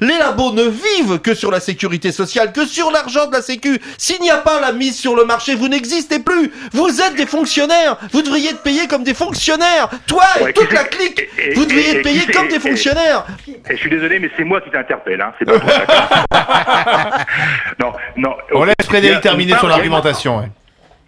Les labos ne vivent que sur la sécurité sociale, que sur l'argent de la sécu. S'il n'y a pas la mise sur le marché, vous n'existez plus. Vous êtes des fonctionnaires. Vous devriez être payés comme des fonctionnaires. Toi et toute la clique, vous devriez être payés comme des fonctionnaires. Je suis désolé, mais c'est moi qui t'interpelle, hein. C'est pas toi, d'accord. Non. On laisse Frédéric terminer son argumentation. Ouais.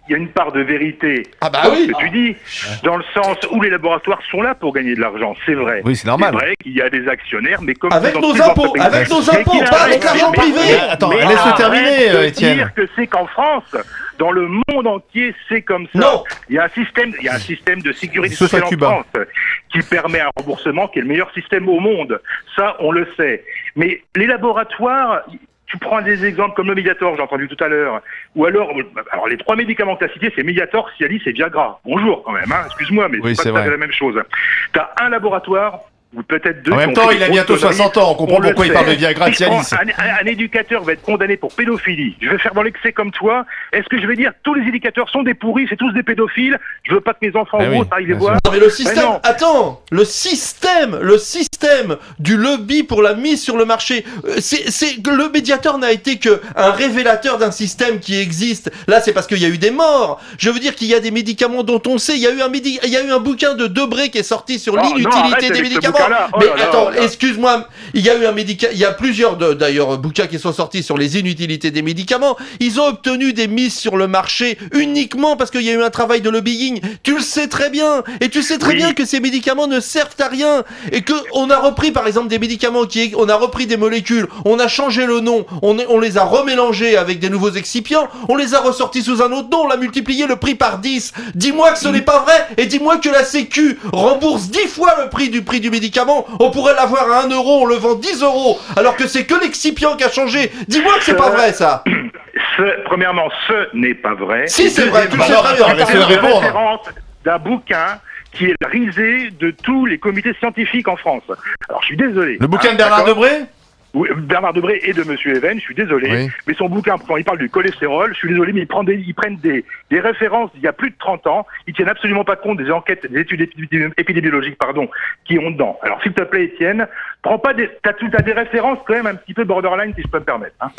Il y a une part de vérité dans ce que tu dis, dans le sens où les laboratoires sont là pour gagner de l'argent, c'est vrai. Oui, c'est normal. C'est vrai qu'il y a des actionnaires, mais comme avec nos impôts, pas avec l'argent privé. Attends, laisse-le terminer, Étienne. Dire que c'est qu'en France, dans le monde entier, c'est comme ça. Non. Il y a un système de sécurité sociale en France qui permet un remboursement qui est le meilleur système au monde. Ça, on le sait. Mais les laboratoires. Tu prends des exemples comme le Mediator, j'ai entendu tout à l'heure, ou alors les 3 médicaments que tu as cités, c'est Mediator, Cialis et Viagra. Bonjour quand même, hein, excuse-moi, mais oui, c'est pas la même chose. Tu as un laboratoire, ou peut-être 2... En même temps, il a bientôt 60 ans, on comprend pourquoi il parle de Viagra et Cialis. Un éducateur va être condamné pour pédophilie, je vais faire dans l'excès comme toi, est-ce que je vais dire tous les éducateurs sont des pourris, c'est tous des pédophiles, je veux pas que mes enfants aillent les voir. Non mais le système, le système du lobby pour la mise sur le marché, c'est que le Mediator n'a été que un révélateur d'un système qui existe. Là, c'est parce qu'il y a eu des morts. Je veux dire qu'il y a des médicaments dont on sait, il y a eu un bouquin de Debré qui est sorti sur l'inutilité des médicaments. Mais attends, excuse-moi, il y a plusieurs d'ailleurs bouquins qui sont sortis sur les inutilités des médicaments. Ils ont obtenu des mises sur le marché uniquement parce qu'il y a eu un travail de lobbying. Tu le sais très bien, et tu sais très bien que ces médicaments ne servent à rien, et que on a repris par exemple des médicaments on a repris des molécules, on a changé le nom, on les a remélangés avec des nouveaux excipients, on les a ressortis sous un autre nom, on a multiplié le prix par 10. Dis-moi que ce n'est pas vrai, et dis-moi que la Sécu rembourse 10 fois le prix du médicament. On pourrait l'avoir à 1 euro, on le vend 10 euros, alors que c'est que l'excipient qui a changé. Dis-moi que c'est pas vrai, ça. Premièrement, ce n'est pas vrai. Si, c'est vrai, tu le sais très bien. C'est une référence d'un bouquin qui est risé de tous les comités scientifiques en France. Alors, je suis désolé. Le bouquin de Bernard Debré ? Oui, Bernard Debré et de Monsieur Even, je suis désolé, mais son bouquin, quand il parle du cholestérol, je suis désolé, mais ils prennent des références d'il y a plus de 30 ans, ils tiennent absolument pas compte des enquêtes, des études épidémiologiques, qui ont dedans. Alors, s'il te plaît, Étienne, t'as des références quand même un petit peu borderline, si je peux me permettre, hein.